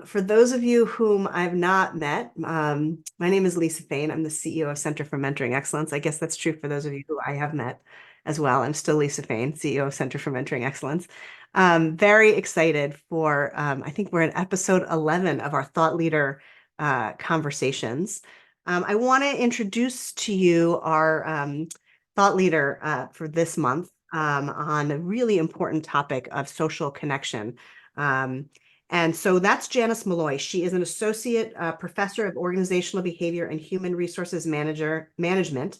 For those of you whom I've not met, my name is Lisa Fain. I'm the CEO of Center for Mentoring Excellence. I guess that's true for those of you who I have met as well. I'm still Lisa Fain, CEO of Center for Mentoring Excellence. Very excited for, I think we're in episode 11 of our thought leader conversations. I want to introduce to you our thought leader for this month on a really important topic of social connection. And so that's Janice Molloy. She is an associate professor of organizational behavior and human resources management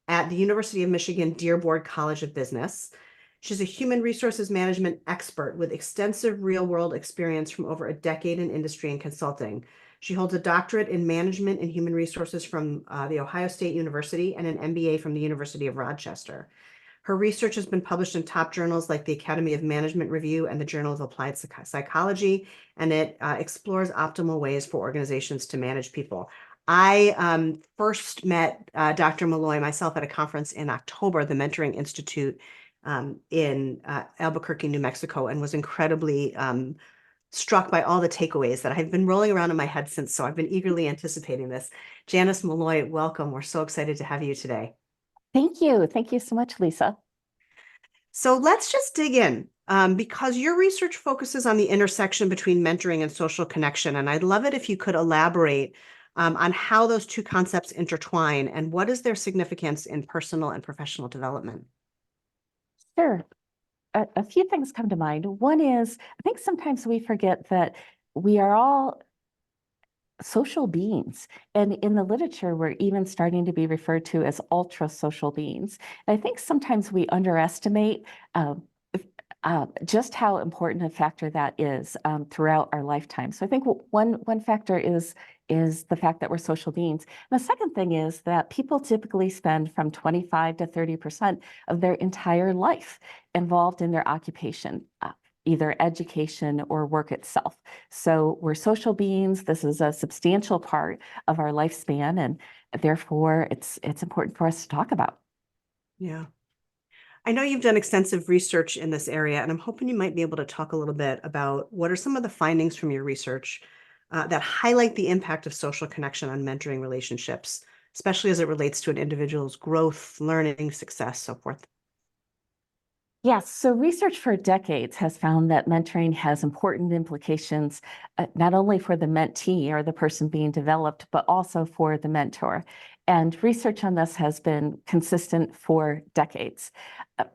at the University of Michigan-Dearborn College of Business. She's a human resources management expert with extensive real-world experience from over a decade in industry and consulting. She holds a doctorate in management and human resources from the Ohio State University and an MBA from the University of Rochester. Her research has been published in top journals like the Academy of Management Review and the Journal of Applied Psychology, and it explores optimal ways for organizations to manage people. I first met Dr. Molloy myself at a conference in October, the Mentoring Institute in Albuquerque, New Mexico, and was incredibly struck by all the takeaways that I've been rolling around in my head since. So I've been eagerly anticipating this. Janice Molloy, welcome. We're so excited to have you today. Thank you. Thank you so much, Lisa. So let's just dig in because your research focuses on the intersection between mentoring and social connection. And I'd love it if you could elaborate on how those two concepts intertwine and what is their significance in personal and professional development. Sure. A few things come to mind. One is, I think sometimes we forget that we are all social beings. And in the literature, we're even starting to be referred to as ultra social beings. And I think sometimes we underestimate just how important a factor that is throughout our lifetime. So I think one factor is the fact that we're social beings. And the second thing is that people typically spend from 25 to 30% of their entire life involved in their occupation, either education or work itself. So we're social beings. This is a substantial part of our lifespan, and therefore it's important for us to talk about. Yeah. I know you've done extensive research in this area, and I'm hoping you might be able to talk a little bit about what are some of the findings from your research that highlight the impact of social connection on mentoring relationships, especially as it relates to an individual's growth, learning, success, so forth. Yes, so research for decades has found that mentoring has important implications, not only for the mentee or the person being developed, but also for the mentor. And research on this has been consistent for decades.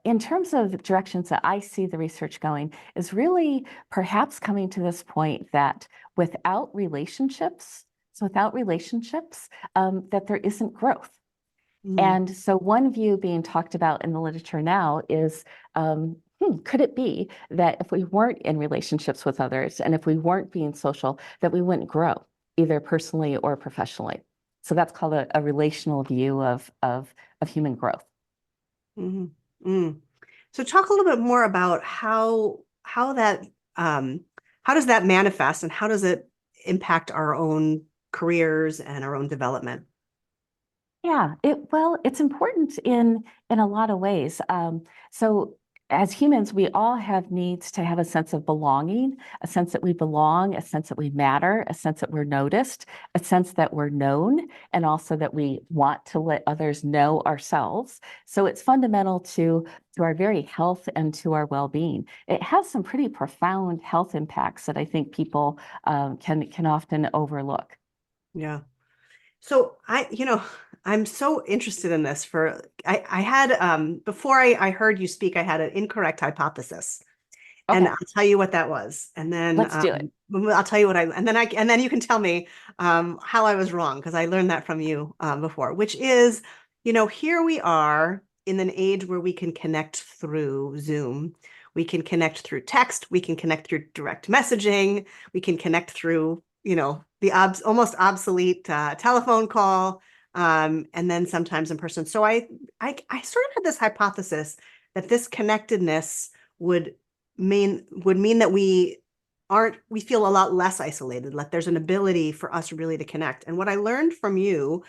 In terms of directions that I see the research going, is really perhaps coming to this point that without relationships, that there isn't growth. And so one view being talked about in the literature now is, could it be that if we weren't in relationships with others and if we weren't being social, that we wouldn't grow either personally or professionally? So that's called a relational view of human growth. So talk a little bit more about how that how does that manifest and how does it impact our own careers and our own development? Yeah, it's important in a lot of ways. So as humans, we all have needs to have a sense of belonging, a sense that we belong, a sense that we matter, a sense that we're noticed, a sense that we're known, and also that we want to let others know ourselves. So it's fundamental to our very health and to our well-being. It has some pretty profound health impacts that I think people can often overlook. Yeah. So I'm so interested in this I had before I heard you speak, I had an incorrect hypothesis. Okay. And I'll tell you what that was. And then Let's do it. I'll tell you and then you can tell me how I was wrong, because I learned that from you before, which is, here we are in an age where we can connect through Zoom. We can connect through text, we can connect through direct messaging, we can connect through the almost obsolete telephone call, and then sometimes in person. So I sort of had this hypothesis that this connectedness would mean that we feel a lot less isolated, like there's an ability for us really to connect. And what I learned from you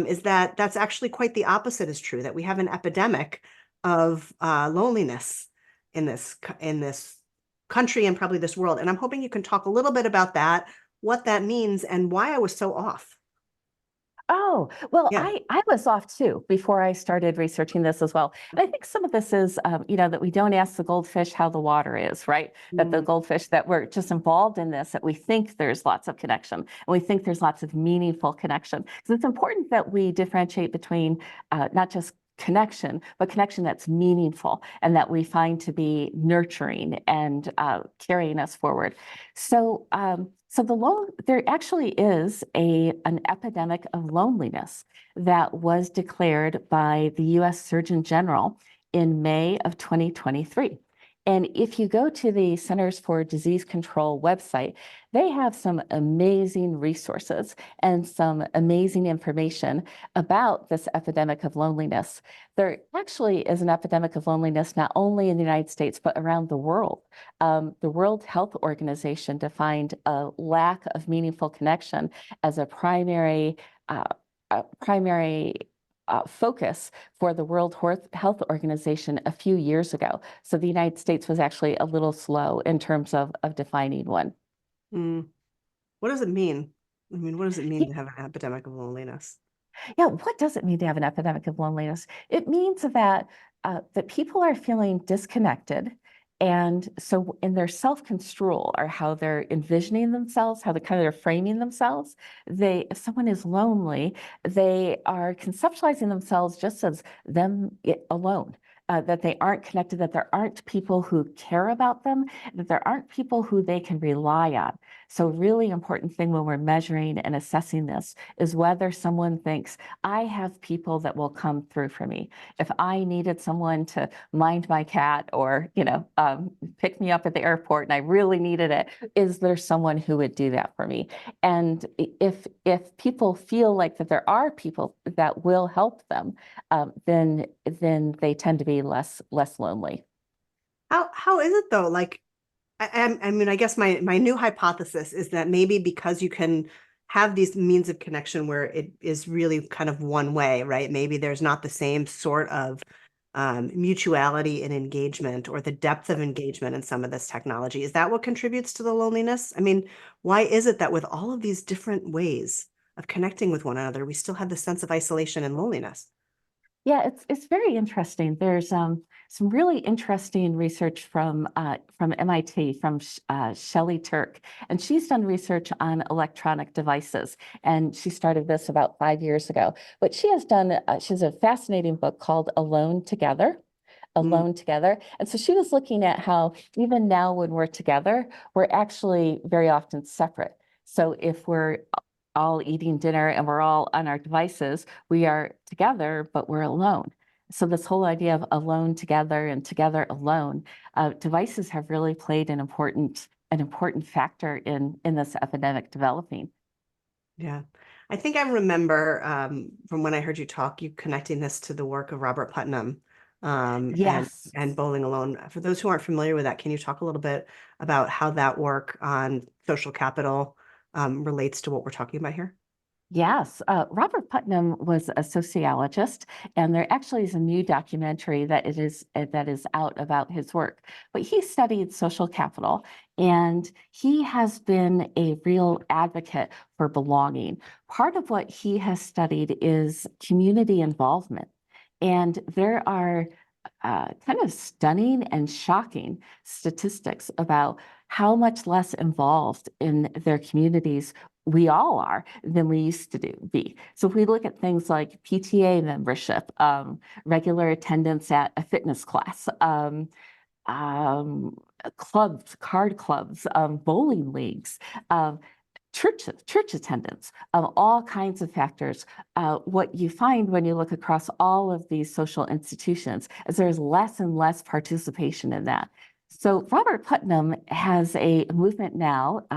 is that that's actually quite the opposite is true, that we have an epidemic of loneliness in this country and probably this world. And I'm hoping you can talk a little bit about that, what that means, and why I was so off. Oh, well, Yeah. I was off too before I started researching this as well. And I think some of this is, that we don't ask the goldfish how the water is, right? That the Mm, goldfish, that we're just involved in this, that we think there's lots of connection and we think there's lots of meaningful connection. Because it's important that we differentiate between not just connection, but connection that's meaningful and that we find to be nurturing and carrying us forward. So, there actually is an epidemic of loneliness that was declared by the U.S. Surgeon General in May of 2023. And if you go to the Centers for Disease Control website, they have some amazing resources and some amazing information about this epidemic of loneliness. There actually is an epidemic of loneliness not only in the United States, but around the world. The World Health Organization defined a lack of meaningful connection as a primary focus for the World Health Organization a few years ago. So the United States was actually a little slow in terms of defining one. mm. What does it mean? I mean, what does it mean to have an epidemic of loneliness? Yeah, what does it mean to have an epidemic of loneliness? It means that that people are feeling disconnected, and so in their self-construal or how they're envisioning themselves, how they're framing themselves, if someone is lonely, they are conceptualizing themselves just as alone. That they aren't connected, that there aren't people who care about them, that there aren't people who they can rely on. So, really important thing when we're measuring and assessing this is whether someone thinks, I have people that will come through for me. If I needed someone to mind my cat or, pick me up at the airport and I really needed it, is there someone who would do that for me? And if people feel like that there are people that will help them, then they tend to be less lonely. How is it though? Like, I mean, I guess my new hypothesis is that maybe because you can have these means of connection where it is really kind of one way, right? Maybe there's not the same sort of mutuality and engagement or the depth of engagement in some of this technology. Is that what contributes to the loneliness? I mean, why is it that with all of these different ways of connecting with one another, we still have the sense of isolation and loneliness? Yeah, it's very interesting. There's some really interesting research from MIT, from Shelley Turk, and she's done research on electronic devices. And she started this about 5 years ago. But she has a fascinating book called Alone Together. Mm, Alone Together. And so she was looking at how even now when we're together, we're actually very often separate. So if we're all eating dinner and we're all on our devices, we are together, but we're alone. So this whole idea of alone together and together alone, devices have really played an important factor in this epidemic developing. yeah. I think I remember from when I heard you talk, you connecting this to the work of Robert Putnam Yes. and Bowling Alone. For those who aren't familiar with that, can you talk a little bit about how that work on social capital relates to what we're talking about here? Yes, Robert Putnam was a sociologist, and there actually is a new documentary that is out about his work. But he studied social capital, and he has been a real advocate for belonging. Part of what he has studied is community involvement, and there are kind of stunning and shocking statistics about how much less involved in their communities we all are than we used to be. So if we look at things like PTA membership, regular attendance at a fitness class, um, clubs, card clubs, bowling leagues, church attendance, all kinds of factors. What you find when you look across all of these social institutions is there's less and less participation in that. So Robert Putnam has a movement now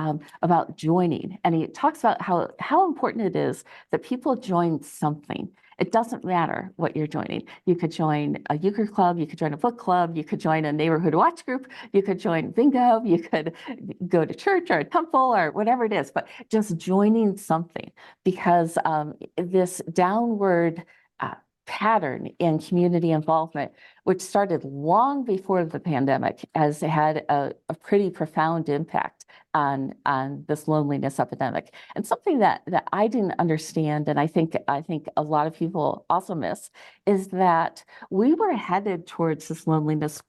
about joining, and he talks about how important it is that people join something. It doesn't matter what you're joining. You could join a euchre club, you could join a book club, you could join a neighborhood watch group, you could join bingo, you could go to church or a temple or whatever it is, but just joining something because this downward pattern in community involvement, which started long before the pandemic, has had a pretty profound impact on this loneliness epidemic. And something that I didn't understand, and I think a lot of people also miss, is that we were headed towards this loneliness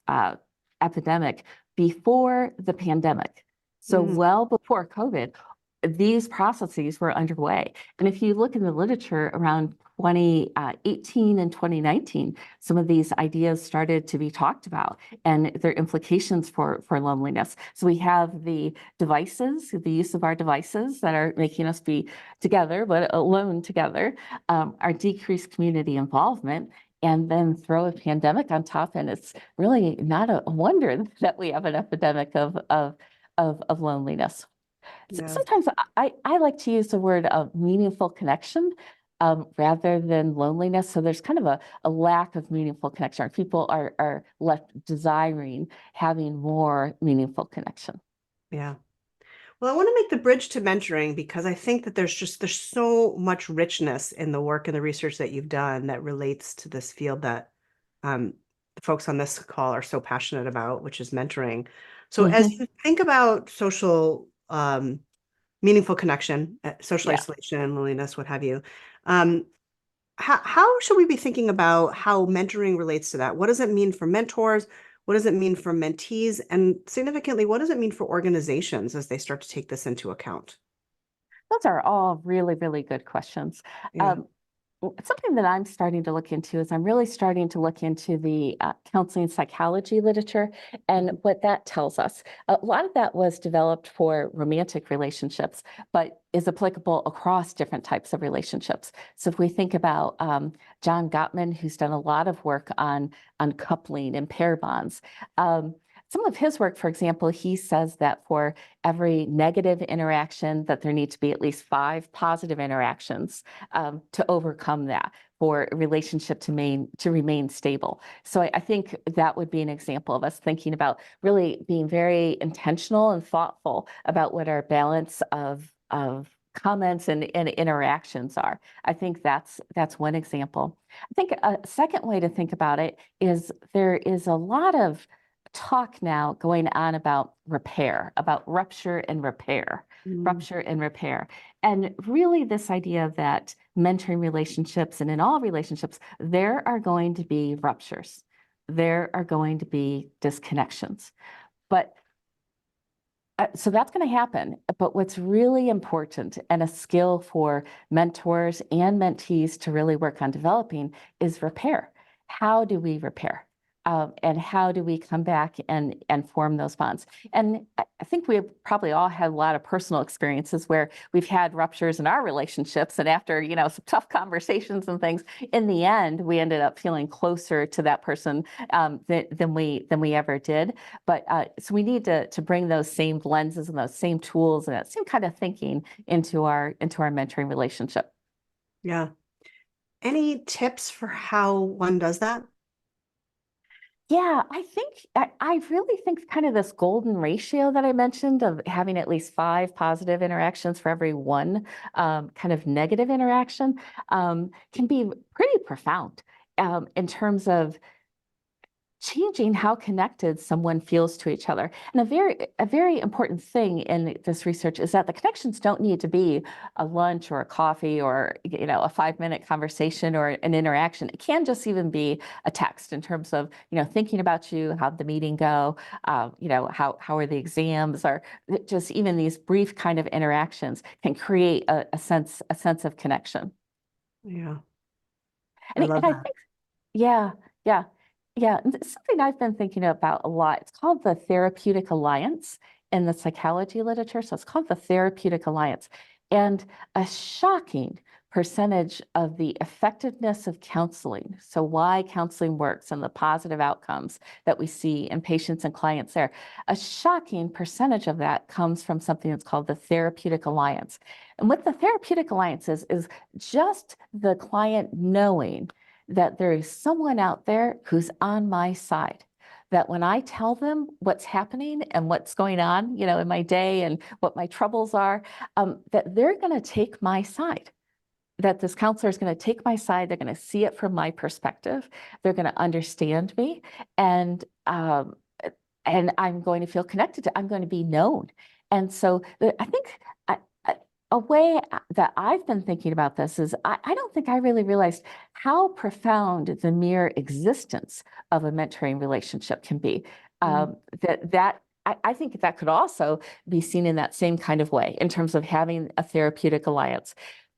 epidemic before the pandemic. So well before COVID, these processes were underway. And if you look in the literature around 2018 and 2019, some of these ideas started to be talked about and their implications for loneliness. So we have the devices, the use of our devices that are making us be together, but alone together, our decreased community involvement, and then throw a pandemic on top. And it's really not a wonder that we have an epidemic of loneliness. Yeah. Sometimes I like to use the word of meaningful connection rather than loneliness. So there's kind of a lack of meaningful connection. People are left desiring having more meaningful connection. Yeah. Well, I want to make the bridge to mentoring because I think that there's so much richness in the work and the research that you've done that relates to this field that the folks on this call are so passionate about, which is mentoring. So as you think about social meaningful connection, social isolation and loneliness, what have you, how should we be thinking about how mentoring relates to that? What does it mean for mentors? What does it mean for mentees? And significantly, what does it mean for organizations as they start to take this into account? Those are all really, really good questions. Yeah. Something that I'm starting to look into is I'm really starting to look into the counseling psychology literature and what that tells us. A lot of that was developed for romantic relationships, but is applicable across different types of relationships. So if we think about John Gottman, who's done a lot of work on coupling and pair bonds, some of his work, for example, he says that for every negative interaction, that there need to be at least 5 positive interactions to overcome that for a relationship to remain stable. So I think that would be an example of us thinking about really being very intentional and thoughtful about what our balance of comments and interactions are. I think that's one example. I think a second way to think about it is there is a lot of talk now going on about repair, about rupture and repair, rupture and repair. And really this idea that mentoring relationships and in all relationships, there are going to be ruptures. There are going to be disconnections. But so that's going to happen. But what's really important and a skill for mentors and mentees to really work on developing is repair. How do we repair? And how do we come back and form those bonds? And I think we have probably all had a lot of personal experiences where we've had ruptures in our relationships, and after some tough conversations and things, in the end we ended up feeling closer to that person than we ever did. But so we need to bring those same lenses and those same tools and that same kind of thinking into our mentoring relationship. Yeah. Any tips for how one does that? Yeah, I really think kind of this golden ratio that I mentioned of having at least 5 positive interactions for every 1 kind of negative interaction can be pretty profound in terms of changing how connected someone feels to each other. And a very important thing in this research is that the connections don't need to be a lunch or a coffee or a 5-minute conversation or an interaction. It can just even be a text in terms of thinking about you, how'd the meeting go, how are the exams, or just even these brief kind of interactions can create a sense of connection. Yeah. I And love I that. think, yeah, yeah. Yeah, and it's something I've been thinking about a lot. It's called the therapeutic alliance in the psychology literature. So it's called the therapeutic alliance. And a shocking percentage of the effectiveness of counseling, so why counseling works and the positive outcomes that we see in patients and clients there, a shocking percentage of that comes from something that's called the therapeutic alliance. And what the therapeutic alliance is just the client knowing that there is someone out there who's on my side, that when I tell them what's happening and what's going on, in my day and what my troubles are, that they're going to take my side. that this counselor is going to take my side. They're going to see it from my perspective. They're going to understand me, and I'm going to feel connected to. I'm going to be known. And so I think a way that I've been thinking about this is I don't think I really realized how profound the mere existence of a mentoring relationship can be. I think that could also be seen in that same kind of way in terms of having a therapeutic alliance.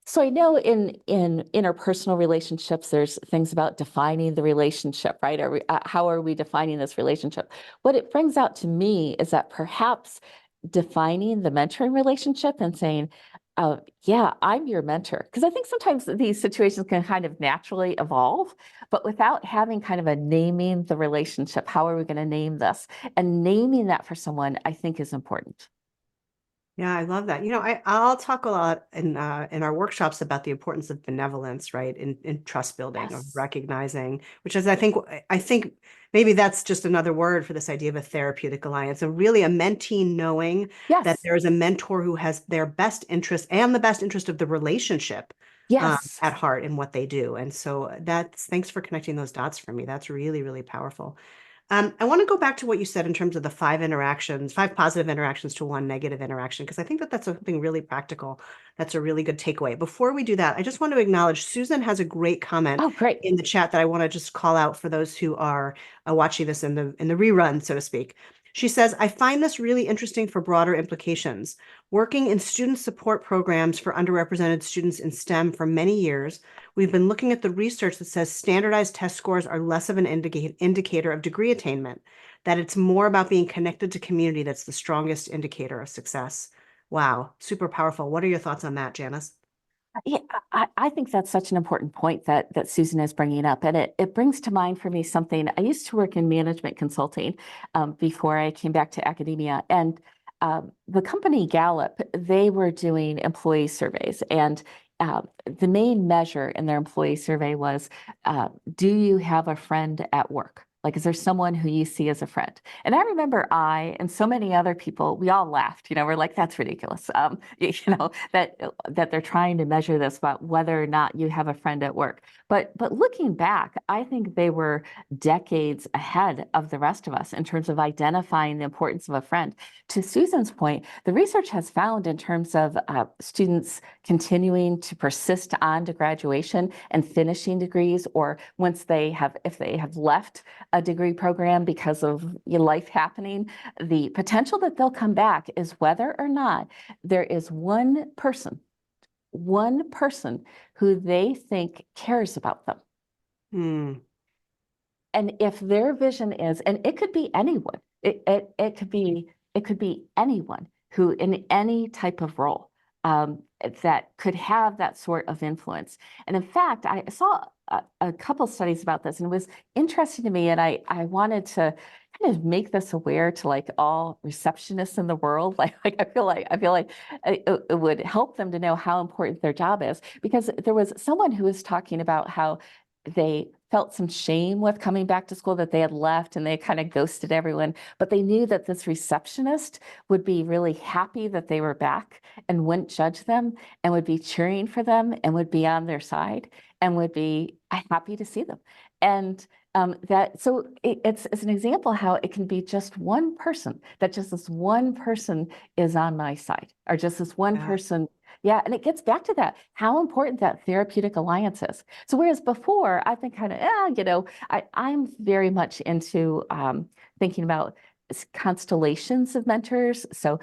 So I know in interpersonal relationships, there's things about defining the relationship, right? How are we defining this relationship? What it brings out to me is that perhaps defining the mentoring relationship and saying, yeah, I'm your mentor. Because I think sometimes these situations can kind of naturally evolve, but without having kind of a naming the relationship, how are we going to name this? And naming that for someone, I think is important. Yeah, I love that. I'll talk a lot in our workshops about the importance of benevolence, right? In trust building, of Yes. recognizing, which is I think maybe that's just another word for this idea of a therapeutic alliance. So really a mentee knowing that Yes. there is a mentor who has their best interest and the best interest of the relationship Yes. at heart in what they do. And so thanks for connecting those dots for me. That's really, really powerful. I want to go back to what you said in terms of the 5 positive interactions to 1 negative interaction, because I think that that's something really practical. That's a really good takeaway. Before we do that, I just want to acknowledge Susan has a great comment Oh, great. in the chat that I want to just call out for those who are watching this in the rerun, so to speak. She says, I find this really interesting for broader implications. Working in student support programs for underrepresented students in STEM for many years, we've been looking at the research that says standardized test scores are less of an indicator of degree attainment, that it's more about being connected to community that's the strongest indicator of success. Wow, super powerful. What are your thoughts on that, Janice? Yeah, I think that's such an important point that Susan is bringing up. And it brings to mind for me something. I used to work in management consulting before I came back to academia. And the company Gallup, they were doing employee surveys. And the main measure in their employee survey was, do you have a friend at work? Like, is there someone who you see as a friend? And I remember I and so many other people, we all laughed. We're like, that's ridiculous. That they're trying to measure this about whether or not you have a friend at work. But looking back, I think they were decades ahead of the rest of us in terms of identifying the importance of a friend. To Susan's point, the research has found in terms of students continuing to persist on to graduation and finishing degrees, or if they have left a degree program because of life happening, the potential that they'll come back is whether or not there is one person who they think cares about them. Hmm. And if their vision is, and it could be anyone, it could be anyone who in any type of role that could have that sort of influence. And in fact, I saw a couple studies about this, and it was interesting to me. And I wanted to kind of make this aware to like all receptionists in the world. Like I feel like it would help them to know how important their job is, because there was someone who was talking about how they felt some shame with coming back to school, that they had left and they kind of ghosted everyone, but they knew that this receptionist would be really happy that they were back and wouldn't judge them and would be cheering for them and would be on their side and would be happy to see them. And it's an example how it can be just one person, that just this one person is on my side, or just this one Yeah. person. Yeah, and it gets back to that, how important that therapeutic alliance is. So whereas before I've been kind of, I'm very much into thinking about constellations of mentors. So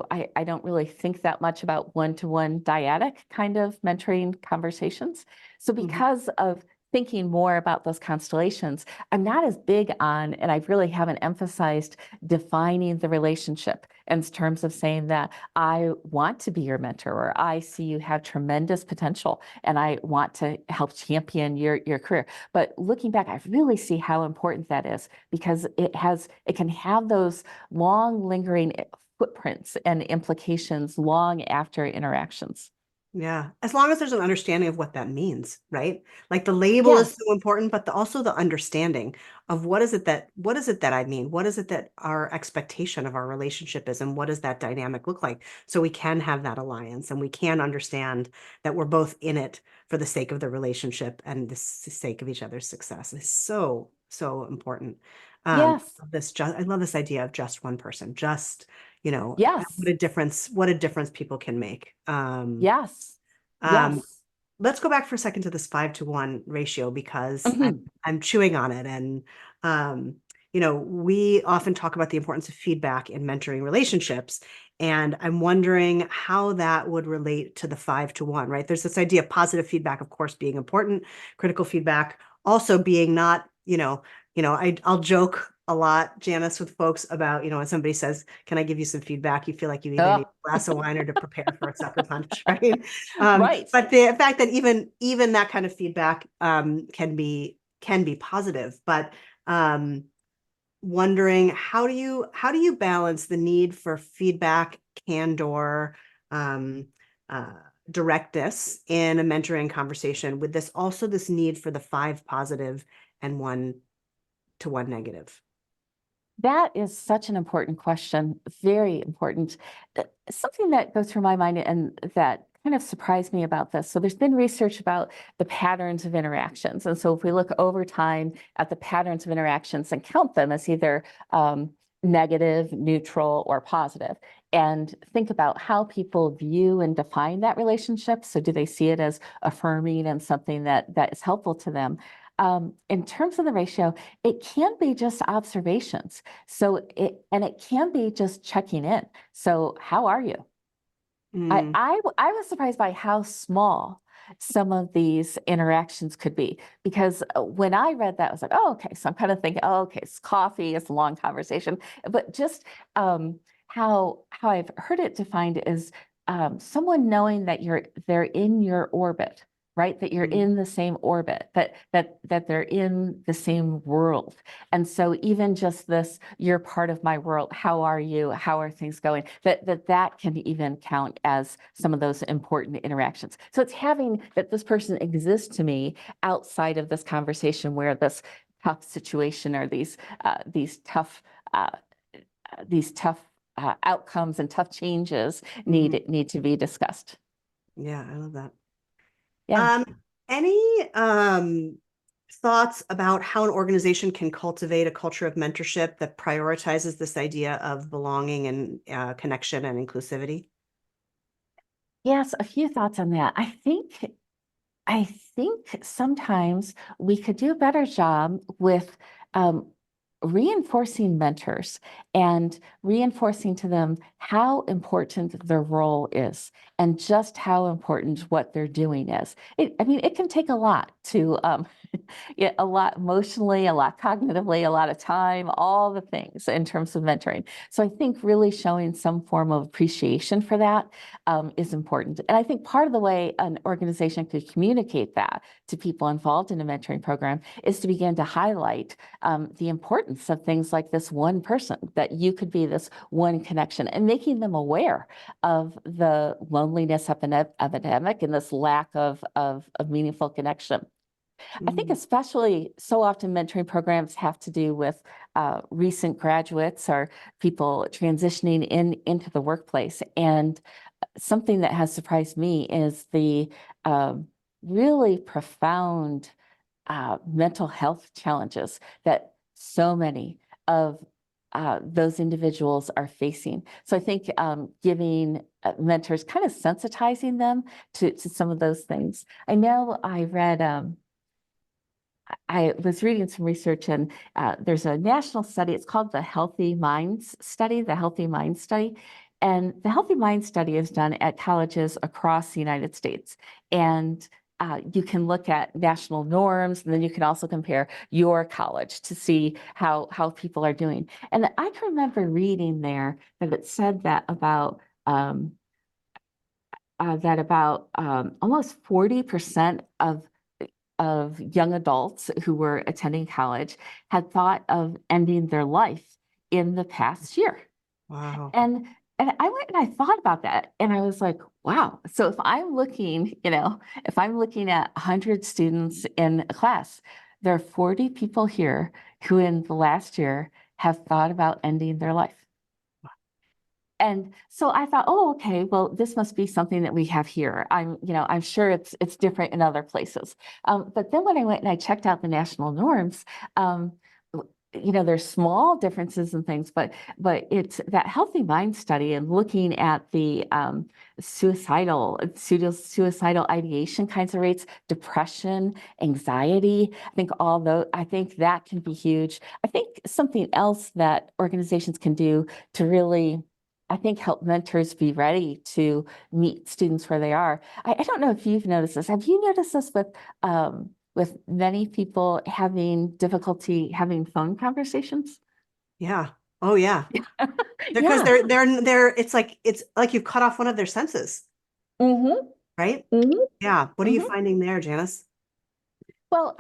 I don't really think that much about one-to-one dyadic kind of mentoring conversations. So because of thinking more about those constellations, I'm not as big on, and I really haven't emphasized defining the relationship in terms of saying that I want to be your mentor, or I see you have tremendous potential and I want to help champion your career. But looking back, I really see how important that is, because it can have those long lingering footprints and implications long after interactions. Yeah, as long as there's an understanding of what that means, right? Like the label is Yes, so important, but also the understanding of what is it that I mean? What is it that our expectation of our relationship is, and what does that dynamic look like? So we can have that alliance and we can understand that we're both in it for the sake of the relationship and the sake of each other's success. It's so, so important. yes, I love this idea of just one person, just, yes, what a difference people can make. yes, Um, yes. let's go back for a second to this 5-to-1 ratio because Mhm. I'm chewing on it. And we often talk about the importance of feedback in mentoring relationships. And I'm wondering how that would relate to the 5-to-1, right? There's this idea of positive feedback, of course, being important, critical feedback also being not, I'll joke a lot, Janice, with folks about, when somebody says, "Can I give you some feedback?" You feel like you either need Oh, a glass of wine or to prepare for a sucker punch, right? right. But the fact that even that kind of feedback can be positive, but um, wondering how do you balance the need for feedback, candor, um, uh, directness in a mentoring conversation with this need for the 5 positive and 1-to-1 negative. That is such an important question, very important. Something that goes through my mind and that kind of surprised me about this. So there's been research about the patterns of interactions. And so if we look over time at the patterns of interactions and count them as either negative, neutral, or positive, and think about how people view and define that relationship. So do they see it as affirming and something that is helpful to them? In terms of the ratio, it can be just observations. It can be just checking in. So how are you? Mm, I was surprised by how small some of these interactions could be because when I read that, I was like, oh, okay. So I'm kind of thinking, oh, okay, it's coffee, it's a long conversation, but just how I've heard it defined is someone knowing that they're in your orbit, right? That you're mm, in the same orbit, that they're in the same world. And so even just this, you're part of my world. How are you? How are things going? That can even count as some of those important interactions. So it's having that this person exists to me outside of this conversation where this tough situation or these tough uh, outcomes and tough changes mhm. need to be discussed. Yeah, I love that. Yeah. Um, any thoughts about how an organization can cultivate a culture of mentorship that prioritizes this idea of belonging and connection and inclusivity? Yes, a few thoughts on that. I think sometimes we could do a better job with um, reinforcing mentors and reinforcing to them how important their role is and just how important what they're doing is. I mean, it can take a lot to, yeah, a lot emotionally, a lot cognitively, a lot of time, all the things in terms of mentoring. So I think really showing some form of appreciation for that is important. And I think part of the way an organization could communicate that to people involved in a mentoring program is to begin to highlight the importance of things like this one person, that you could be this one connection, and making them aware of the loneliness epidemic and this lack of meaningful connection. I think Mm, especially so often mentoring programs have to do with recent graduates or people transitioning into the workplace. And something that has surprised me is the um, really profound mental health challenges that so many of those individuals are facing. So I think giving mentors, kind of sensitizing them to some of those things. I know I read I was reading some research and there's a national study. It's called the Healthy Minds Study, the Healthy Mind Study. And the Healthy Mind Study is done at colleges across the United States. And you can look at national norms, and then you can also compare your college to see how people are doing. And I can remember reading there that it said that about almost 40% of young adults who were attending college had thought of ending their life in the past year. wow. And And I went and I thought about that and I was like, wow. So if I'm looking, if I'm looking at 100 students in a class, there are 40 people here who in the last year have thought about ending their life. And so I thought, oh, okay, well, this must be something that we have here. I'm sure it's different in other places. But then when I went and I checked out the national norms, um, there's small differences and things, but it's that healthy mind study and looking at the suicidal ideation kinds of rates, depression, anxiety. I think that can be huge. I think something else that organizations can do to really, I think, help mentors be ready to meet students where they are. I don't know if you've noticed this. Have you noticed this with many people having difficulty having phone conversations? Yeah. Oh yeah. Because Yeah. it's like you've cut off one of their senses, Mm-hmm. right? Mm-hmm. Yeah. What are you Mm-hmm. finding there, Janice? Well,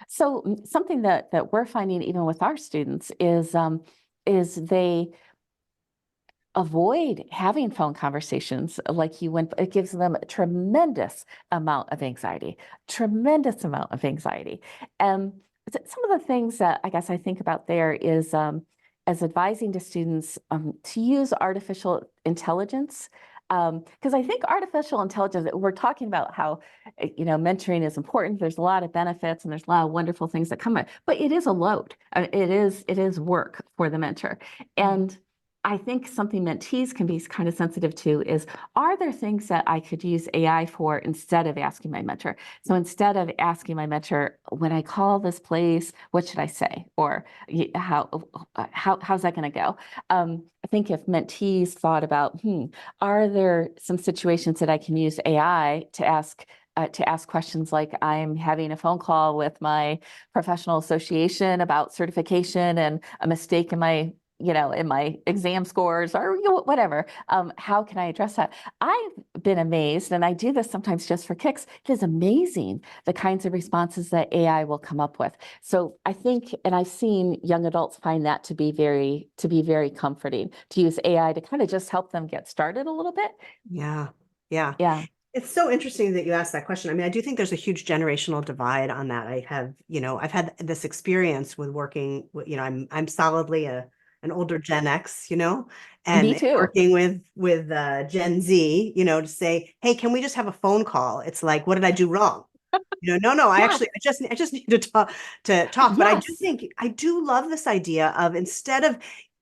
so something that we're finding even with our students is they avoid having phone conversations like you went. It gives them a tremendous amount of anxiety. And some of the things that I guess I think about there is as advising to students to use artificial intelligence. Because I think artificial intelligence, we're talking about how, mentoring is important. There's a lot of benefits and there's a lot of wonderful things that come with it, but it is a load. It is work for the mentor. Mhm. And I think something mentees can be kind of sensitive to is, are there things that I could use AI for instead of asking my mentor? So instead of asking my mentor, when I call this place, what should I say? Or how's that going to go? I think if mentees thought about, are there some situations that I can use AI to ask questions like, I'm having a phone call with my professional association about certification and a mistake in my exam scores or whatever. How can I address that? I've been amazed, and I do this sometimes just for kicks. It is amazing the kinds of responses that AI will come up with. So I think, and I've seen young adults find that to be very comforting to use AI to kind of just help them get started a little bit. Yeah. Yeah. Yeah, It's so interesting that you asked that question. I mean, I do think there's a huge generational divide on that. I've had this experience with working with, I'm solidly an older Gen X, me and too. working with Gen Z, to say, hey, can we just have a phone call? It's like, what did I do wrong? No, Yes, I just need to talk. But yes, I do love this idea of, instead of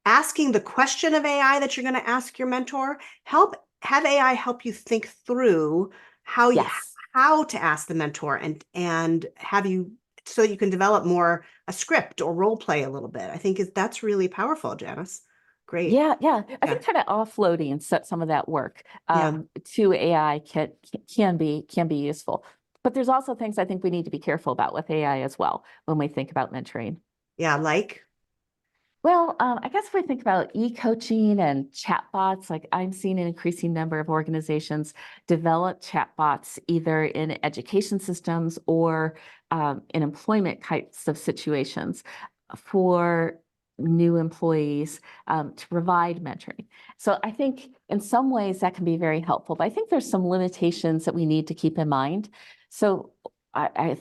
asking the question of AI that you're going to ask your mentor, have AI help you think through how you yes. how to ask the mentor, and have you, so you can develop more a script or role play a little bit. I think that's really powerful, Janice. Great. Yeah, yeah. I Yeah. think kind of offloading some of that work Yeah. to AI can be useful. But there's also things I think we need to be careful about with AI as well when we think about mentoring. Yeah. Like. Well, I guess if we think about e-coaching and chatbots, like I'm seeing an increasing number of organizations develop chatbots either in education systems or in employment types of situations for new employees to provide mentoring. So I think in some ways that can be very helpful, but I think there's some limitations that we need to keep in mind. So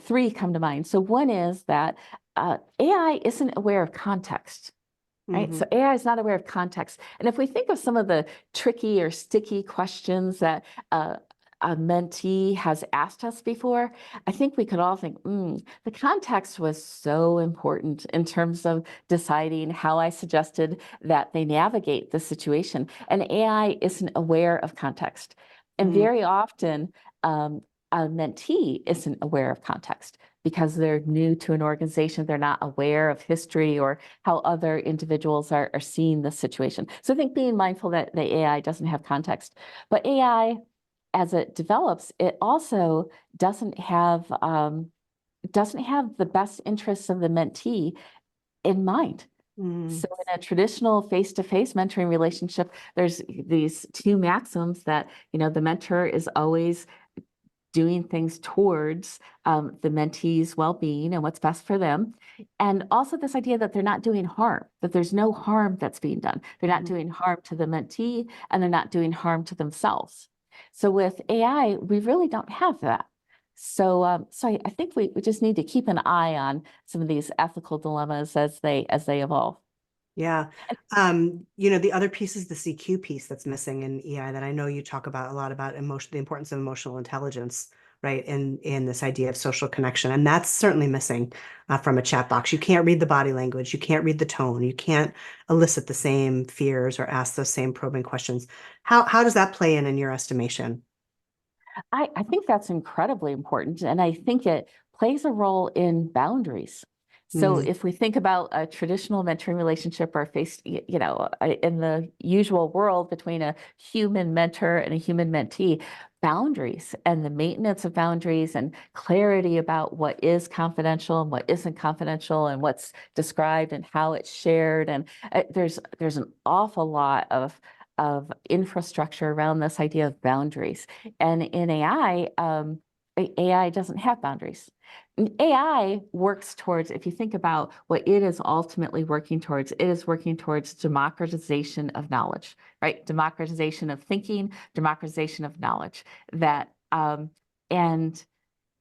three come to mind. So one is that AI isn't aware of context. Right. Hmm. So AI is not aware of context. And if we think of some of the tricky or sticky questions that a mentee has asked us before, I think we could all think, the context was so important in terms of deciding how I suggested that they navigate the situation. And AI isn't aware of context. And Hmm. very often, a mentee isn't aware of context because they're new to an organization. They're not aware of history or how other individuals are seeing the situation. So I think being mindful that the AI doesn't have context, but AI, as it develops, it also doesn't have the best interests of the mentee in mind. Hmm. So in a traditional face-to-face mentoring relationship, there's these two maxims that, the mentor is always doing things towards the mentee's well-being and what's best for them. And also this idea that they're not doing harm, that there's no harm that's being done. They're not doing harm to the mentee and they're not doing harm to themselves. So with AI, we really don't have that. So, I think we just need to keep an eye on some of these ethical dilemmas as they evolve. Yeah. The other piece is the CQ piece that's missing in EI that I know you talk about a lot about the importance of emotional intelligence, right? In this idea of social connection. And that's certainly missing from a chat box. You can't read the body language. You can't read the tone. You can't elicit the same fears or ask those same probing questions. How does that play in your estimation? I think that's incredibly important. And I think it plays a role in boundaries. So Mm, if we think about a traditional mentoring relationship or in the usual world between a human mentor and a human mentee, boundaries and the maintenance of boundaries and clarity about what is confidential and what isn't confidential and what's described and how it's shared. And there's an awful lot of infrastructure around this idea of boundaries. And in AI, AI doesn't have boundaries. AI works towards, if you think about what it is ultimately working towards, it is working towards democratization of knowledge, right? Democratization of thinking, democratization of knowledge. And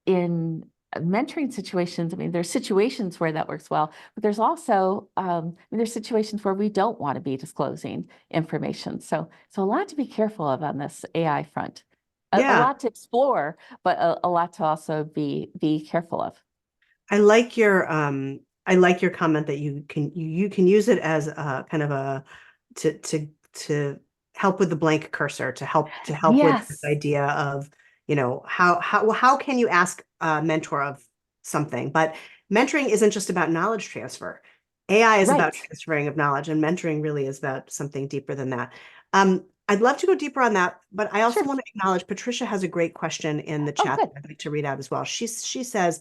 in mentoring situations, I mean, there's situations where that works well, but there's also there's situations where we don't want to be disclosing information. So a lot to be careful of on this AI front. A yeah. lot to explore, but a lot to also be careful of. I like your comment that you can use it as a kind of a to help with the blank cursor, to help with this Yes, idea of, how can you ask a mentor of something? But mentoring isn't just about knowledge transfer. AI is about right. transferring of knowledge, and mentoring really is about something deeper than that. I'd love to go deeper on that, but I also Sure. want to acknowledge Patricia has a great question in the Oh, chat good. that I'd like to read out as well. She says,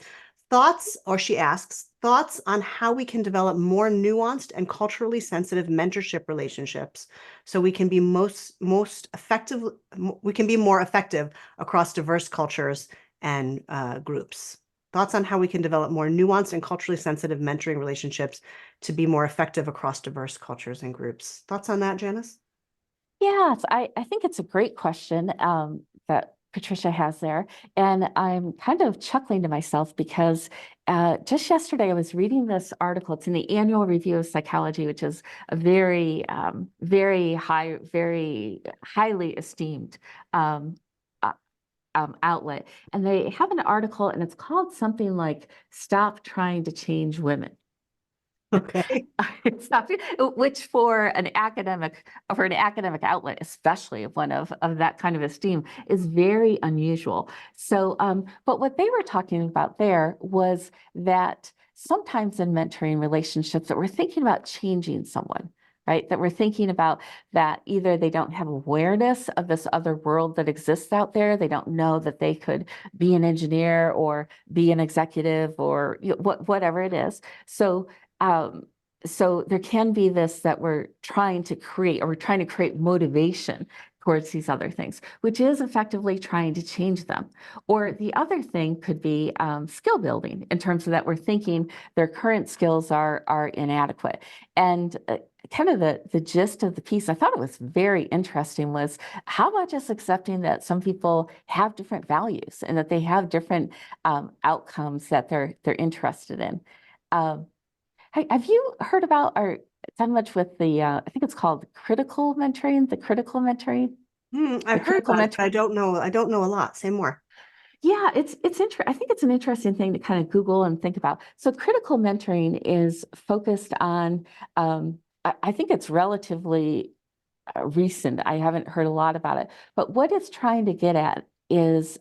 thoughts, or she asks, thoughts on how we can develop more nuanced and culturally sensitive mentorship relationships so we can be most effective, we can be more effective across diverse cultures and groups. Thoughts on how we can develop more nuanced and culturally sensitive mentoring relationships to be more effective across diverse cultures and groups. Thoughts on that, Janice? Yes, I think it's a great question that Patricia has there. And I'm kind of chuckling to myself because just yesterday I was reading this article. It's in the Annual Review of Psychology, which is a very highly esteemed um, uh, outlet. And they have an article and it's called something like Stop Trying to Change Women. Okay. It's not, which for an academic outlet, especially of one of that kind of esteem, is very unusual. So, but what they were talking about there was that sometimes in mentoring relationships that we're thinking about changing someone, right? That we're thinking about that either they don't have awareness of this other world that exists out there. They don't know that they could be an engineer or be an executive or whatever it is. Um, so there can be this that we're trying to create, or we're trying to create motivation towards these other things, which is effectively trying to change them. Or the other thing could be skill building in terms of that we're thinking their current skills are inadequate. And kind of the gist of the piece, I thought it was very interesting, was how about just accepting that some people have different values and that they have different outcomes that they're interested in. Um, Hey, have you heard about or done much with I think it's called the critical mentoring, the I've heard critical about it, but I mentoring? don't know. I don't know a lot. Say more. Yeah, I think it's an interesting thing to kind of Google and think about. So critical mentoring is focused on, I think it's relatively recent. I haven't heard a lot about it, but what it's trying to get at is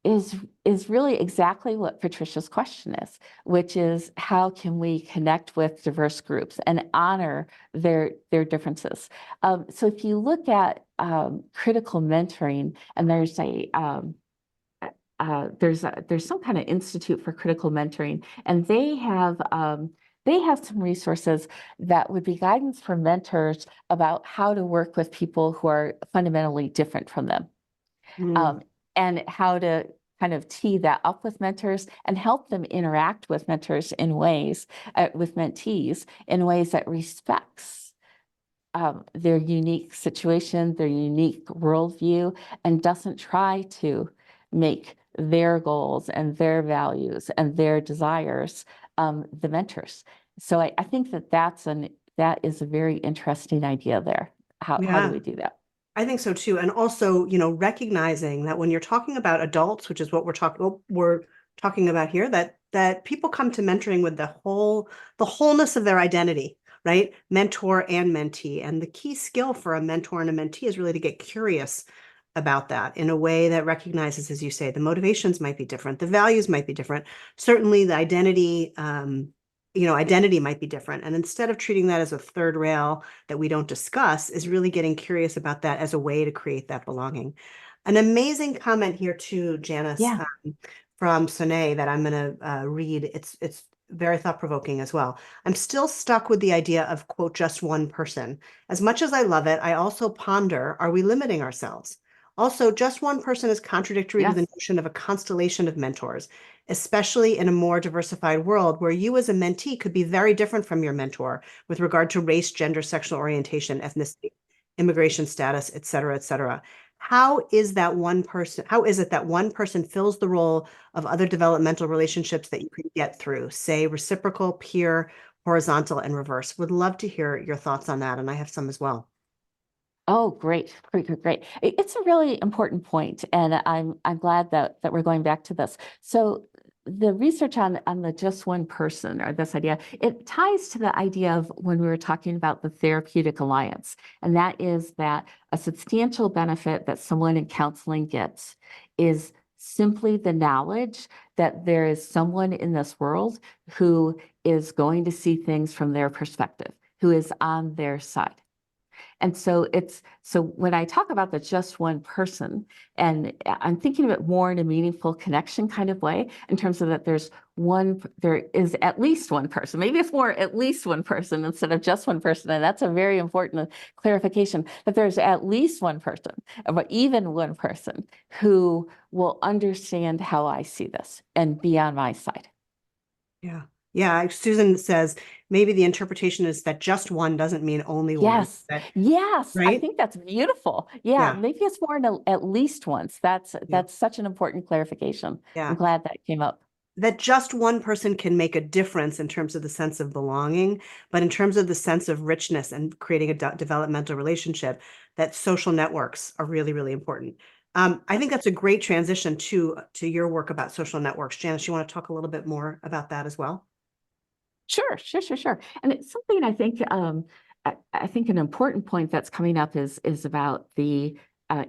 is really exactly what Patricia's question is, which is how can we connect with diverse groups and honor their differences. So if you look at critical mentoring, and there's some kind of institute for critical mentoring, and they have they have some resources that would be guidance for mentors about how to work with people who are fundamentally different from them. Mm. And how to kind of tee that up with mentors and help them interact with mentors in ways, with mentees in ways that respects their unique situation, their unique worldview, and doesn't try to make their goals and their values and their desires the mentors. So I think that that is a very interesting idea there. How do Yeah. we do that? I think so too. And also, recognizing that when you're talking about adults, which is what we're talking about here, that people come to mentoring with the wholeness of their identity, right? Mentor and mentee. And the key skill for a mentor and a mentee is really to get curious about that in a way that recognizes, as you say, the motivations might be different, the values might be different. Certainly the identity might be different. And instead of treating that as a third rail that we don't discuss, is really getting curious about that as a way to create that belonging. An amazing comment here too, Janice, Yeah. from Soné that I'm going to read. It's very thought-provoking as well. I'm still stuck with the idea of, quote, just one person. As much as I love it, I also ponder, are we limiting ourselves? Also, just one person is contradictory to the Yes. notion of a constellation of mentors, especially in a more diversified world where you as a mentee could be very different from your mentor with regard to race, gender, sexual orientation, ethnicity, immigration status, et cetera, et cetera. How is it that one person fills the role of other developmental relationships that you can get through, say reciprocal, peer, horizontal, and reverse? Would love to hear your thoughts on that, and I have some as well. Oh, great, great, great, great. It's a really important point, and I'm glad that we're going back to this. So the research on the just one person, or this idea, it ties to the idea of when we were talking about the therapeutic alliance, and that is that a substantial benefit that someone in counseling gets is simply the knowledge that there is someone in this world who is going to see things from their perspective, who is on their side. And so when I talk about the just one person, and I'm thinking of it more in a meaningful connection kind of way, in terms of that there is at least one person. Maybe it's more at least one person instead of just one person. And that's a very important clarification, that there's at least one person, or even one person who will understand how I see this and be on my side. Yeah. Yeah. Susan says maybe the interpretation is that just one doesn't mean only one. Yes, yes, I Right? think that's beautiful. Yeah, Yeah. maybe it's more than at least once. Yeah. That's such an important clarification. I'm Yeah. glad that came up. That just one person can make a difference in terms of the sense of belonging, but in terms of the sense of richness and creating a developmental relationship, that social networks are really, really important. I think that's a great transition to your work about social networks. Janice, you want to talk a little bit more about that as well? Sure, sure, sure, sure. And it's something I think I think an important point that's coming up is about the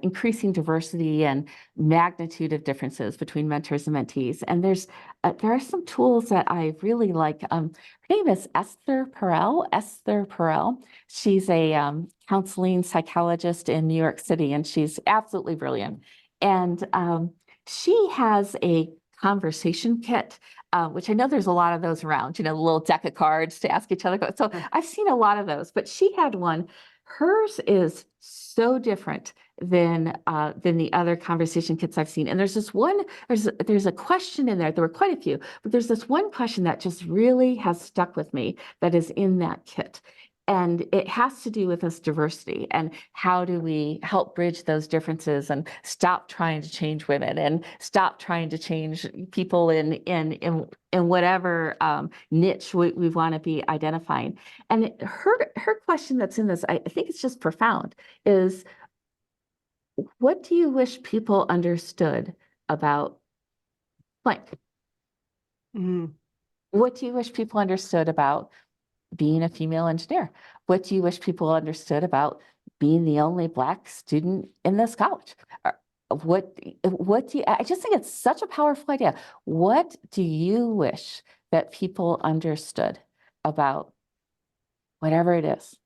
increasing diversity and magnitude of differences between mentors and mentees. And there are some tools that I really like. Her name is Esther Perel. Esther Perel. She's a counseling psychologist in New York City, and she's absolutely brilliant. And she has a conversation kit, which I know there's a lot of those around, the little deck of cards to ask each other. So Yeah. I've seen a lot of those, but she had one. Hers is so different than the other conversation kits I've seen. And there's a question in there. There were quite a few, but there's this one question that just really has stuck with me that is in that kit. And it has to do with this diversity and how do we help bridge those differences and stop trying to change women and stop trying to change people in whatever niche we want to be identifying. And her question that's in this, I think it's just profound, is what do you wish people understood about blank? Mhm. What do you wish people understood about being a female engineer? What do you wish people understood about being the only Black student in this college? What do you, I just think it's such a powerful idea. What do you wish that people understood about whatever it is?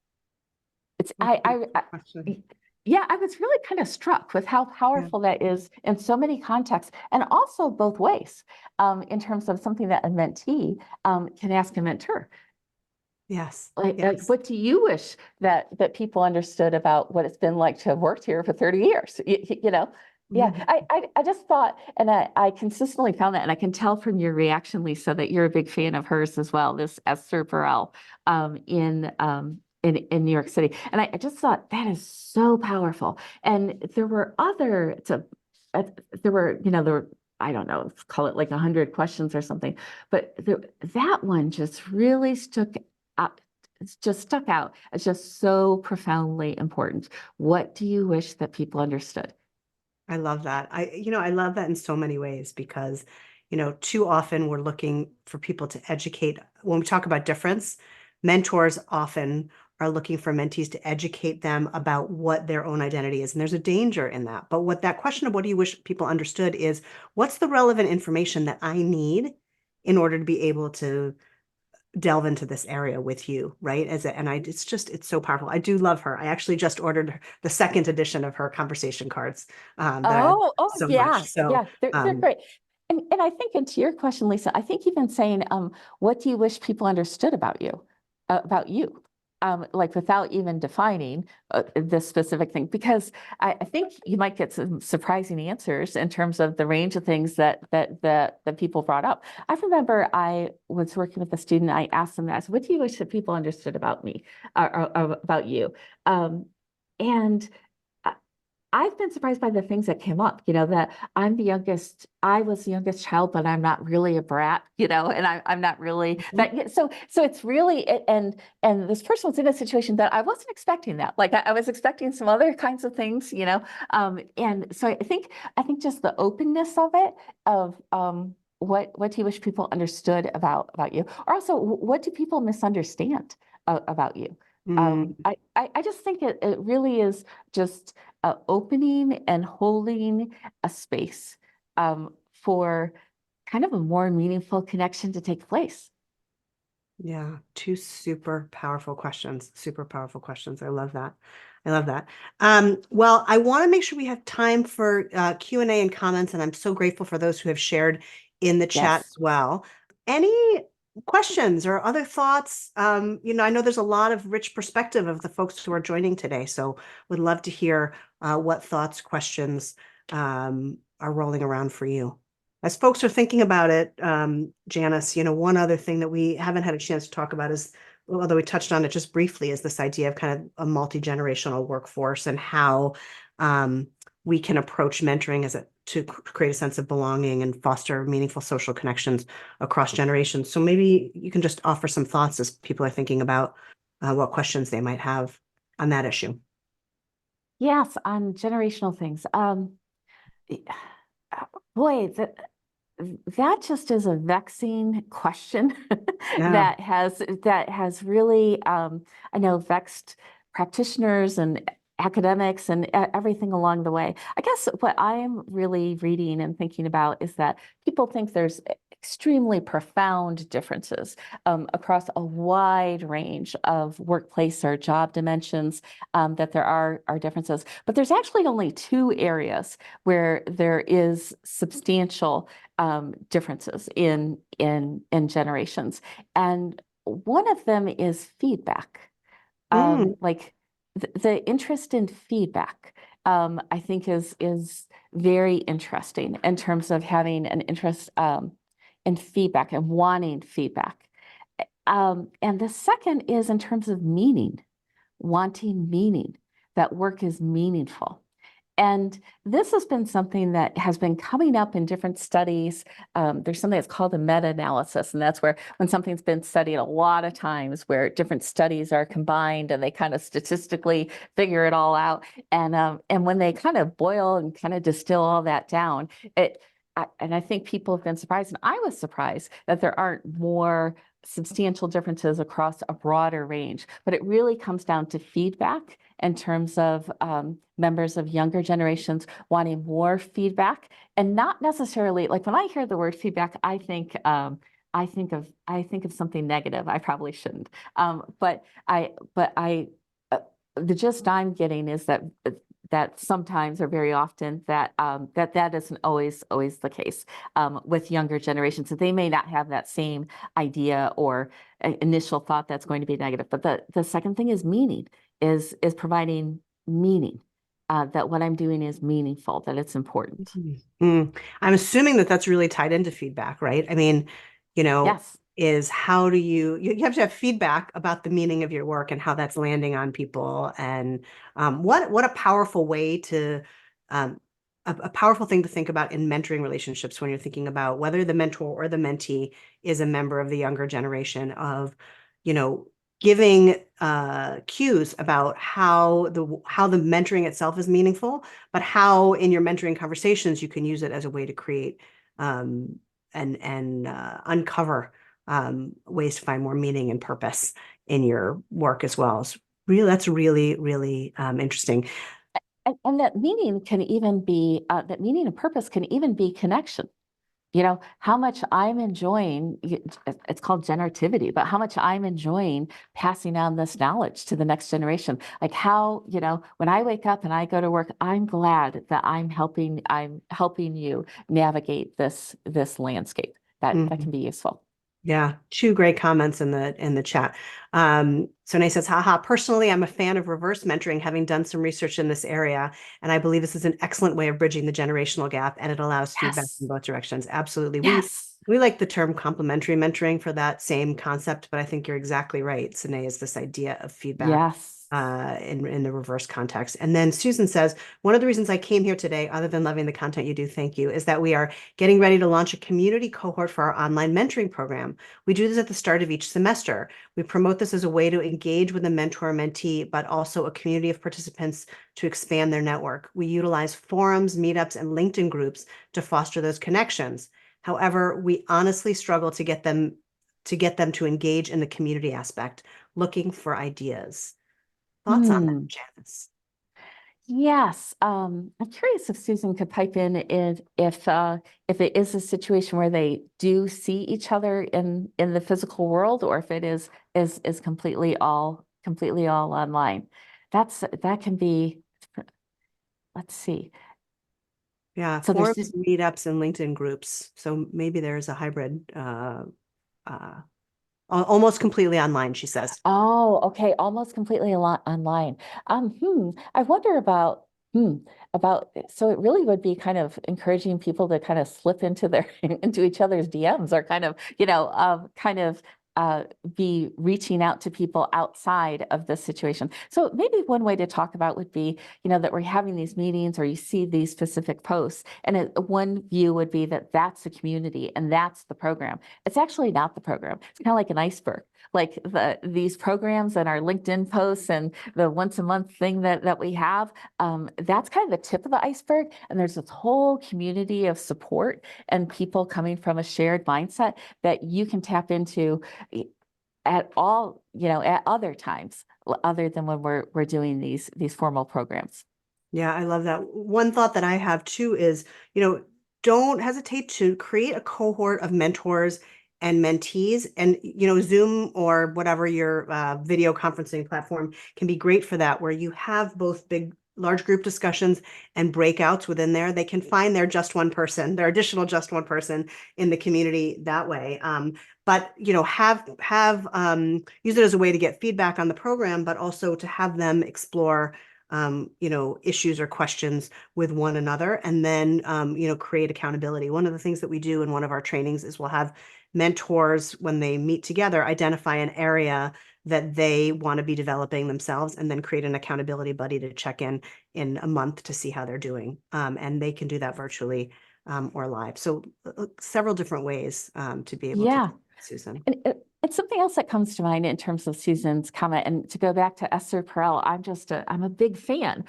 It's, That's a good question. yeah, I was really kind of struck with how Yeah. powerful that is in so many contexts, and also both ways, in terms of something that a mentee can ask a mentor. Yes. Like, Yes. what do you wish that people understood about what it's been like to have worked here for 30 years? You know? Yeah, Mhm. I just thought, and I consistently found that, and I can tell from your reaction, Lisa, that you're a big fan of hers as well, this Esther Perel in New York City. And I just thought that is so powerful. And there were other, there were, there were, I don't know, call it like 100 questions or something, but that one just really out, it's just stuck out as just so profoundly important. What do you wish that people understood? I love that. I love that in so many ways because, too often we're looking for people to educate. When we talk about difference, mentors often are looking for mentees to educate them about what their own identity is. And there's a danger in that. But what that question of what do you wish people understood is what's the relevant information that I need in order to be able to delve into this area with you, right? It's so powerful. I do love her. I actually just ordered the second edition of her conversation cards that I love Oh, so much. yeah, So, yeah, they're great. And I think, and to your question, Lisa, I think even saying, what do you wish people understood about you, like without even defining this specific thing, because I think you might get some surprising answers in terms of the range of things that people brought up. I remember I was working with a student. I asked them, what do you wish that people understood about me, or about you? And I've been surprised by the things that came up, that I was the youngest child, but I'm not really a brat, and I'm not really Mhm. that. So it's really, and this person was in a situation that I wasn't expecting that. Like I was expecting some other kinds of things, and so I think just the openness of it, of, what do you wish people understood about you? Or also, what do people misunderstand about you? Mm, I just think it really is just opening and holding a space for kind of a more meaningful connection to take place. yeah, two super powerful questions. Super powerful questions. I love that. I love that. Well, I want to make sure we have time for Q&A and comments, and I'm so grateful for those who have shared in the chat Yes. as well. Any questions or other thoughts? I know there's a lot of rich perspective of the folks who are joining today, so would love to hear what thoughts, questions are rolling around for you. As folks are thinking about it, Janice, one other thing that we haven't had a chance to talk about is, although we touched on it just briefly, is this idea of kind of a multi-generational workforce and how we can approach mentoring to create a sense of belonging and foster meaningful social connections across generations. So maybe you can just offer some thoughts as people are thinking about what questions they might have on that issue. Yes, on generational things. Boy, that just is a vexing question Yeah. that has really I know vexed practitioners and academics and everything along the way. I guess what I'm really reading and thinking about is that people think there's extremely profound differences across a wide range of workplace or job dimensions, that there are differences, but there's actually only two areas where there is substantial differences in generations, and one of them is feedback. Mm, Like the interest in feedback, I think is very interesting in terms of having an interest in feedback and wanting feedback. And the second is in terms of meaning, wanting meaning, that work is meaningful. And this has been something that has been coming up in different studies. There's something that's called a meta-analysis, and that's where when something's been studied a lot of times, where different studies are combined and they kind of statistically figure it all out. And when they kind of boil and kind of distill all that down, and I think people have been surprised, and I was surprised that there aren't more substantial differences across a broader range. But it really comes down to feedback in terms of members of younger generations wanting more feedback, and not necessarily like when I hear the word feedback, I think of something negative. I probably shouldn't. But I the gist I'm getting is that that sometimes or very often that isn't always the case with younger generations. So they may not have that same idea or initial thought that's going to be negative. But the second thing is meaning, is providing meaning, that what I'm doing is meaningful, that it's important. Mm. I'm assuming that that's really tied into feedback, right? I mean, Yes. is how do you have to have feedback about the meaning of your work and how that's landing on people, and what a powerful way to a powerful thing to think about in mentoring relationships when you're thinking about whether the mentor or the mentee is a member of the younger generation, of you know giving cues about how the mentoring itself is meaningful, but how in your mentoring conversations you can use it as a way to create and uncover ways to find more meaning and purpose in your work as well. That's really, really interesting. And that meaning can even be that meaning and purpose can even be connection. How much I'm enjoying, it's called generativity, but how much I'm enjoying passing on this knowledge to the next generation. Like how, when I wake up and I go to work, I'm glad that I'm helping you navigate this landscape. That Mhm. can be useful. Yeah, two great comments in the chat. So Nay says, haha, personally, I'm a fan of reverse mentoring, having done some research in this area, and I believe this is an excellent way of bridging the generational gap, and it allows feedback in Yes. both directions. Absolutely. Yes. We like the term complementary mentoring for that same concept, but I think you're exactly right. Sine is this idea of feedback Yes. in the reverse context. And then Susan says, one of the reasons I came here today, other than loving the content you do, thank you, is that we are getting ready to launch a community cohort for our online mentoring program. We do this at the start of each semester. We promote this as a way to engage with a mentor mentee, but also a community of participants to expand their network. We utilize forums, meetups, and LinkedIn groups to foster those connections. However, we honestly struggle to get them to engage in the community aspect, looking for ideas. Thoughts on that, Hmm. Janice? Yes, I'm curious if Susan could pipe in if it is a situation where they do see each other in the physical world, or if it is completely all online. That can be. Let's see. Yeah, So there's forums, meetups, and LinkedIn groups. So maybe there's a hybrid, uh, almost completely online, she says. Oh, okay, almost completely a lot online. I wonder about so it really would be kind of encouraging people to kind of slip into their into each other's DMs, or kind of be reaching out to people outside of this situation. So maybe one way to talk about would be, that we're having these meetings or you see these specific posts, and one view would be that that's the community and that's the program. It's actually not the program. It's kind of like an iceberg, like these programs and our LinkedIn posts and the once a month thing that we have. That's kind of the tip of the iceberg. And there's this whole community of support and people coming from a shared mindset that you can tap into at all, at other times, other than when we're doing these formal programs. Yeah, I love that. One thought that I have too is, don't hesitate to create a cohort of mentors and mentees. And, Zoom or whatever your video conferencing platform can be great for that, where you have both large group discussions and breakouts within there. They can find their additional just one person in the community that way. But use it as a way to get feedback on the program, but also to have them explore issues or questions with one another, and then, create accountability. One of the things that we do in one of our trainings is we'll have mentors, when they meet together, identify an area that they want to be developing themselves, and then create an accountability buddy to check in a month to see how they're doing. And they can do that virtually or live. So several different ways to be able to Yeah. do that, Susan. And it's something else that comes to mind in terms of Susan's comment. And to go back to Esther Perel, I'm a big fan.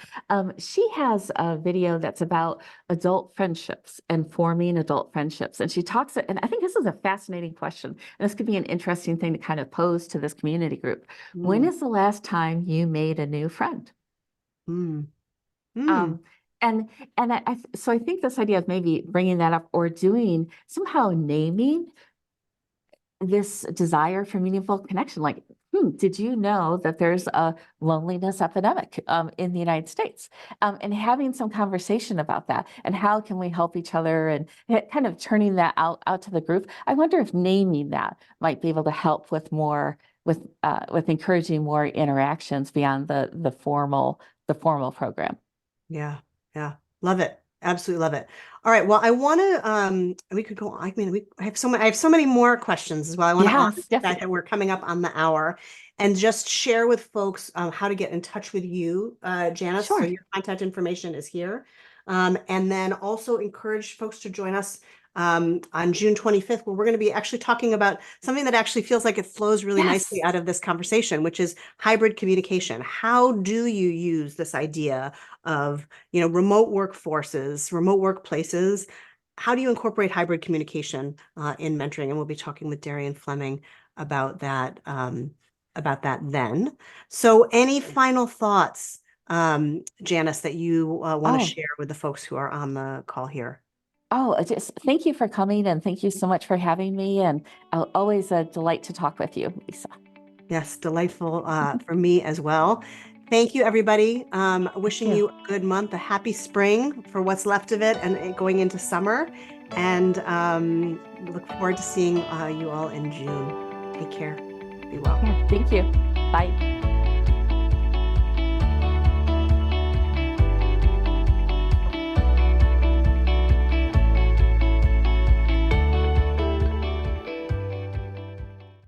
She has a video that's about adult friendships and forming adult friendships. And she talks, and I think this is a fascinating question. And this could be an interesting thing to kind of pose to this community group. When Mm, is the last time you made a new friend? mm, mm. Um, and so I think this idea of maybe bringing that up or doing somehow naming this desire for meaningful connection, like, did you know that there's a loneliness epidemic in the United States? And having some conversation about that and how can we help each other and kind of turning that out to the group. I wonder if naming that might be able to help with more with encouraging more interactions beyond the formal program. Yeah, yeah. Love it. Absolutely love it. All right. Well, I want to we could go, I have so many more questions as well. I want to honor Yes, the fact definitely. that we're coming up on the hour and just share with folks how to get in touch with you, Janice. So Sure. your contact information is here. And then also encourage folks to join us on June 25th, where we're going to be actually talking about something that actually feels like it flows really nicely Yes. out of this conversation, which is hybrid communication. How do you use this idea of, remote workforces, remote workplaces? How do you incorporate hybrid communication in mentoring? And we'll be talking with Darian Fleming about that then. So any final thoughts, Janice, that you want to Oh, share with the folks who are on the call here? just thank you for coming and thank you so much for having me. And always a delight to talk with you, Lisa. Yes, delightful for me as well. Thank you, everybody. Wishing Thank you. you a good month, a happy spring for what's left of it, and going into summer. And look forward to seeing you all in June. Take care. Be well. Yeah, thank you. Bye.